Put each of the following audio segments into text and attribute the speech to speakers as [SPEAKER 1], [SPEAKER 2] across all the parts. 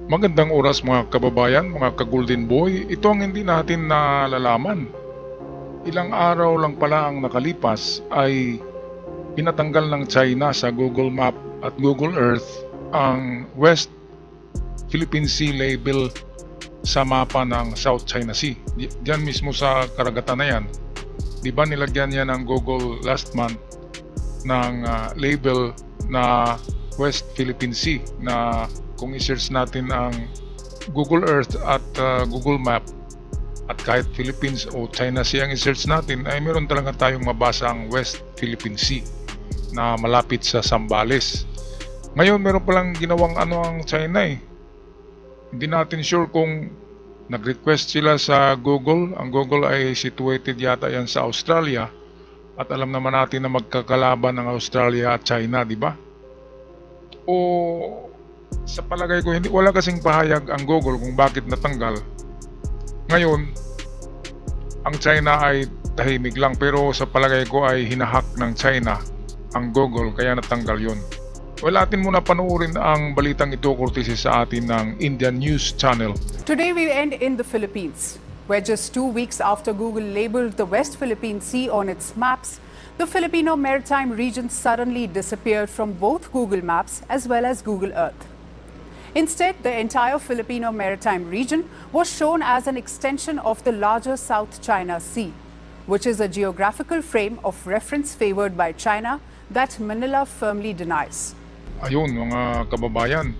[SPEAKER 1] Magandang oras mga kababayan, mga ka-Golden Boy. Ito ang hindi natin nalalaman. Ilang araw lang pala ang nakalipas ay pinatanggal ng China sa Google Map at Google Earth ang West Philippine Sea label sa mapa ng South China Sea. Diyan mismo sa karagatan na yan. Di ba nilagyan yan ng Google last month ng label na West Philippine Sea na kung i-search natin ang Google Earth at Google Map at kahit Philippines o China Sea ang i-search natin ay meron talaga tayong mabasa ang West Philippine Sea na malapit sa Zambales. Ngayon meron palang ginawang ang China eh. Hindi natin sure kung nag-request sila sa Google. Ang Google ay situated yata yan sa Australia at alam naman natin na magkakalaban ng Australia at China, di ba? O sa palagay ko wala kasing pahayag ang Google kung bakit natanggal. Ngayon, ang China ay tahimik lang pero sa palagay ko ay hinahack ng China ang Google kaya natanggal yun. Well, atin muna panoorin ang balitang ito courtesy sa atin ng Indian News Channel.
[SPEAKER 2] Today we end in the Philippines, where just 2 weeks after Google labeled the West Philippine Sea on its maps, the Filipino maritime region suddenly disappeared from both Google Maps as well as Google Earth. Instead, the entire Filipino maritime region was shown as an extension of the larger South China Sea, which is a geographical frame of reference favored by China that Manila firmly denies.
[SPEAKER 1] Ayun mga kababayan,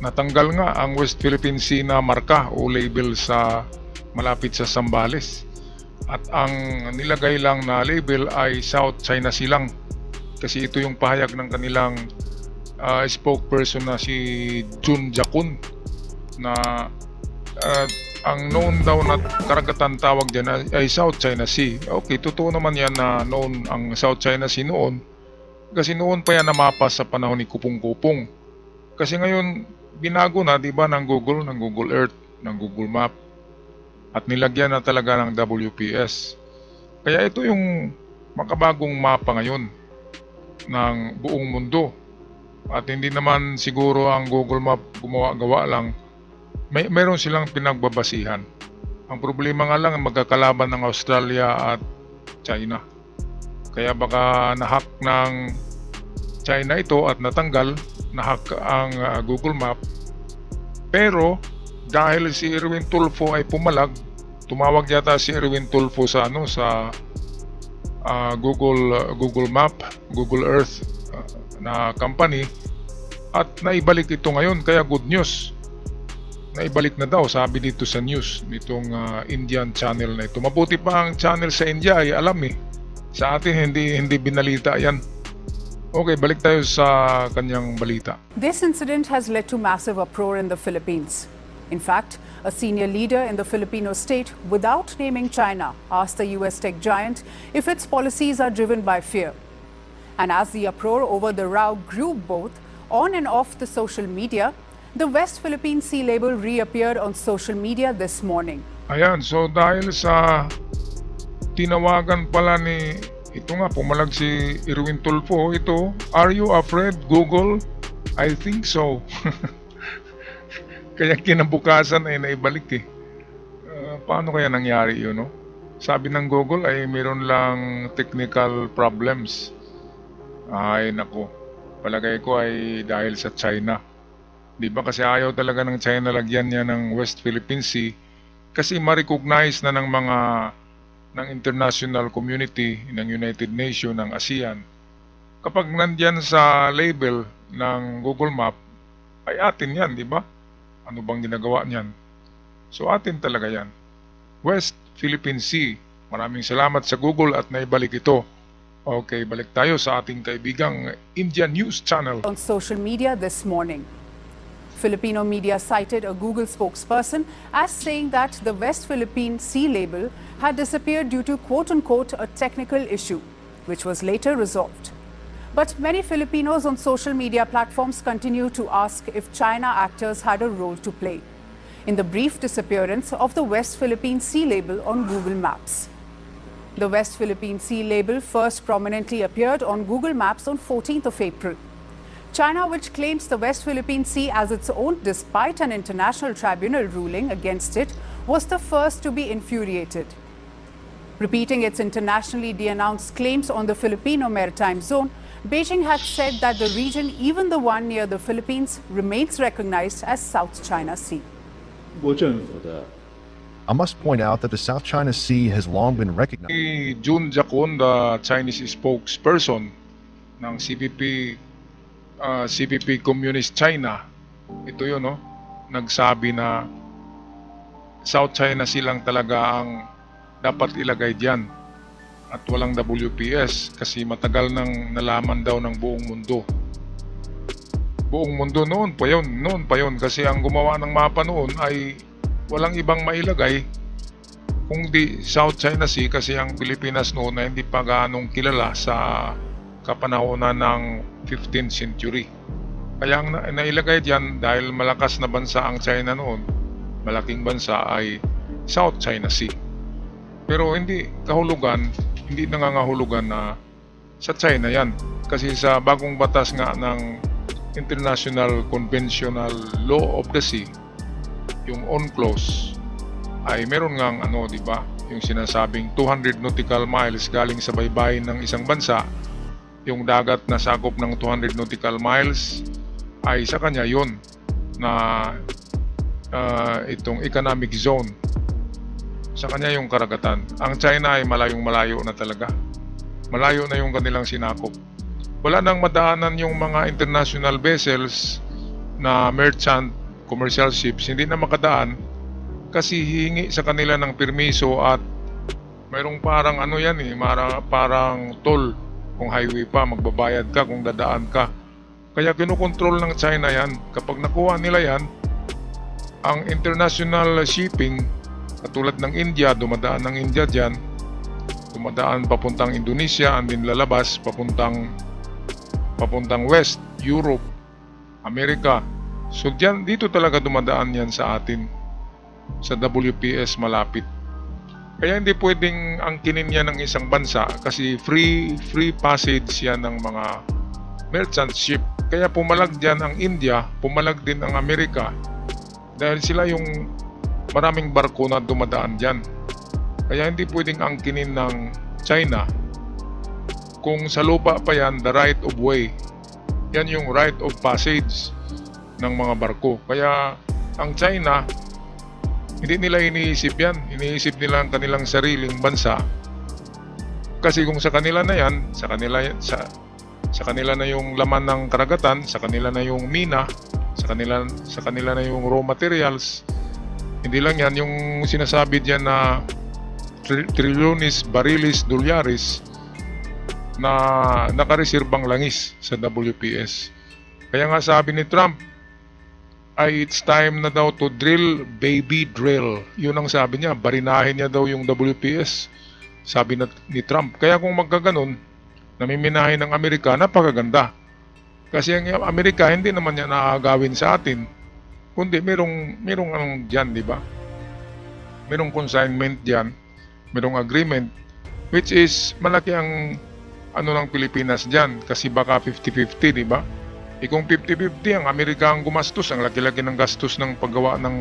[SPEAKER 1] natanggal nga ang West Philippine Sea na marka o label sa malapit sa Zambales. At ang nilagay lang na label ay South China Sea lang. Kasi ito yung pahayag ng kanilang spokesperson na si Jun Jakun na ang known daw na karagatan tawag dyan ay South China Sea. Okay, totoo naman yan na known ang South China Sea noon. Kasi noon pa yan namapas sa panahon ni Kupong-Kupong. Kasi ngayon, binago na, di ba, ng Google Earth, ng Google Map. At nilagyan na talaga ng WPS. Kaya ito yung makabagong mapa ngayon ng buong mundo. At hindi naman siguro ang Google Map gumawa-gawa lang. Meron silang pinagbabasihan. Ang problema nga lang magkakalaban ng Australia at China. Kaya baka nahack ng China ito at natanggal, nahack ang Google Map. Pero dahil si Erwin Tulfo ay pumalag, tumawag yata si Erwin Tulfo sa Google Map, Google Earth na company at naibalik ito ngayon, kaya good news. Naibalik na daw, sabi dito sa news nitong Indian channel na ito. Mabuti pa ang channel sa India ay alam eh. Sa atin hindi binalita yan. Okay, balik tayo sa kanyang balita.
[SPEAKER 2] This incident has led to massive uproar in the Philippines. In fact, a senior leader in the Filipino state, without naming China, asked the US tech giant if its policies are driven by fear. And as the uproar over the row grew both on and off the social media, the West Philippine Sea label reappeared on social media this morning.
[SPEAKER 1] Ayan, so dahil sa tinawagan pala ni, ito nga, pumalag si Erwin Tulfo, ito, are you afraid, Google? I think so. Kaya kinabukasan ay naibalik eh. Paano kaya nangyari yun, no? Sabi ng Google ay meron lang technical problems. Ay, nako. Palagay ko ay dahil sa China. Di ba kasi ayaw talaga ng China lagyan niya ng West Philippine Sea kasi ma-recognize na ng international community, ng United Nations, ng ASEAN. Kapag nandyan sa label ng Google Map, ay atin yan, di ba? Ano bang ginagawa niyan? So atin talaga yan. West Philippine Sea. Maraming salamat sa Google at naibalik ito. Okay, balik tayo sa ating kaibigang Indian News Channel.
[SPEAKER 2] On social media this morning, Filipino media cited a Google spokesperson as saying that the West Philippine Sea label had disappeared due to quote-unquote a technical issue, which was later resolved. But many Filipinos on social media platforms continue to ask if China actors had a role to play in the brief disappearance of the West Philippine Sea label on Google Maps. The West Philippine Sea label first prominently appeared on Google Maps on 14th of April. China, which claims the West Philippine Sea as its own despite an international tribunal ruling against it, was the first to be infuriated. Repeating its internationally denounced claims on the Filipino maritime zone, Beijing had said that the region, even the one near the Philippines, remains recognized as South China Sea.
[SPEAKER 3] 中国政府的
[SPEAKER 4] I must point out that the South China Sea has long been recognized.
[SPEAKER 1] Si Jun Jacon, the Chinese spokesperson ng CPP Communist China, ito yun, no? Nagsabi na South China Sea lang talaga ang dapat ilagay diyan at walang WPS kasi matagal nang nalaman daw ng buong mundo. Buong mundo noon pa yun kasi ang gumawa ng mapa noon ay walang ibang mailagay kundi South China Sea kasi ang Pilipinas noon ay hindi pa gaanong kilala sa kapanahonan ng 15th century. Kaya ang nailagay diyan dahil malakas na bansa ang China noon, malaking bansa ay South China Sea. Pero hindi nangangahulugan na sa China yan. Kasi sa bagong batas nga ng International Conventional Law of the Sea, yung UNCLOS, ay meron ngang di ba? Yung sinasabing 200 nautical miles galing sa baybayin ng isang bansa, yung dagat na sakop ng 200 nautical miles ay sa kanya yon na itong economic zone. Sa kanya yung karagatan. Ang China ay malayong-malayo na talaga. Malayo na yung kanilang sinakop. Wala nang madaanan yung mga international vessels na merchant commercial ships, hindi na makadaan kasi hihingi sa kanila ng permiso at mayroong parang parang toll kung highway pa, magbabayad ka kung dadaan ka. Kaya kinukontrol ng China yan. Kapag nakuha nila yan, ang international shipping katulad ng India, dumadaan ng India dyan, dumadaan papuntang Indonesia, and then lalabas papuntang West, Europe, Amerika. So dito talaga dumadaan yan sa atin, sa WPS malapit. Kaya hindi pwedeng angkinin yan ng isang bansa kasi free passage yan ng mga merchant ship. Kaya pumalag dyan ang India, pumalag din ang Amerika dahil sila yung maraming barko na dumadaan dyan. Kaya hindi pwedeng angkinin ng China. Kung sa lupa pa yan, the right of way. Yan yung right of passage ng mga barko. Kaya ang China, hindi nila iniisip yan. Iniisip nila ang kanilang sariling bansa. Kasi kung sa kanila na yan, sa kanila na yung laman ng karagatan, sa kanila na yung mina, sa kanila na yung raw materials. Hindi lang yan, yung sinasabi diyan na trilyones, barilis, dolyares na nakareserbang langis sa WPS. Kaya nga sabi ni Trump, ay it's time na daw to drill, baby drill. Yun ang sabi niya, barinahin niya daw yung WPS. Sabi ni Trump. Kaya kung magkaganon, namiminahin ng Amerika, napakaganda. Kasi ang Amerika, hindi naman niya nakagawin sa atin. Kundi merong dyan, di ba? Merong consignment dyan, merong agreement, which is malaki ang ng Pilipinas dyan kasi baka 50-50, di ba? Kung 50-50 ang Amerika ang gumastos, ang laki-laki ng gastos ng paggawa ng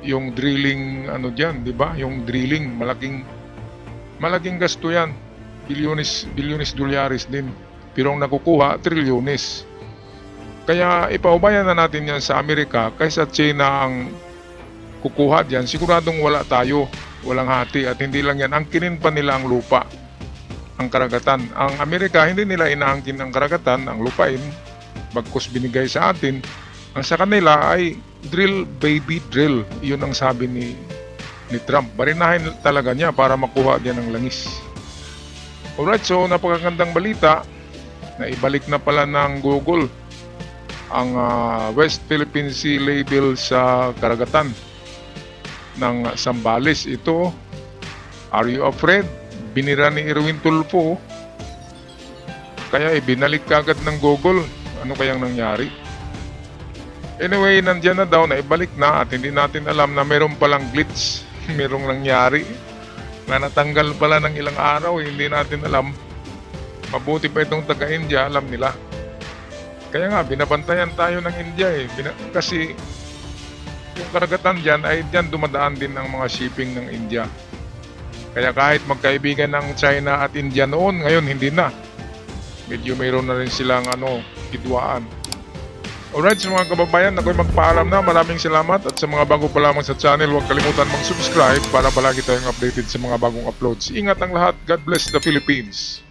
[SPEAKER 1] yung drilling dyan, di ba? Yung drilling, malaking gasto yan. Bilyones dolyares din. Pero ang nakukuha, trilyones. Kaya ipaubayan na natin yan sa Amerika kaysa China ang kukuha dyan. Siguradong wala tayo, walang hati at hindi lang yan. Angkinin pa nila ang lupa, ang karagatan. Ang Amerika hindi nila inaangkin ang karagatan, ang lupain, bagkus binigay sa atin. Ang sa kanila ay drill, baby drill. Iyon ang sabi ni Trump. Barinahin talaga niya para makuha diyan ang langis. Alright, so napakagandang balita na ibalik na pala ng Google ang West Philippine Sea label sa karagatan ng Zambales. Ito, are you afraid? Binira ni Erwin Tulfo. Kaya ibinalik kagad ng Google. Ano kayang nangyari? Anyway, nandiyan na daw, na ibalik na at hindi natin alam na meron palang glitch. Merong nangyari na natanggal pala ng ilang araw, hindi natin alam. Mabuti pa itong taga-India, alam nila. Kaya nga, binabantayan tayo ng India eh. Kasi yung karagatan dyan ay dyan dumadaan din ang mga shipping ng India. Kaya kahit magkaibigan ng China at India noon, ngayon hindi na. Medyo mayroon na rin silang hidwaan. Alright, sa mga kababayan, ako'y magpaalam na. Maraming salamat. At sa mga bago pa lamang sa channel, huwag kalimutan mag-subscribe para palagi tayong updated sa mga bagong uploads. Ingat ang lahat. God bless the Philippines.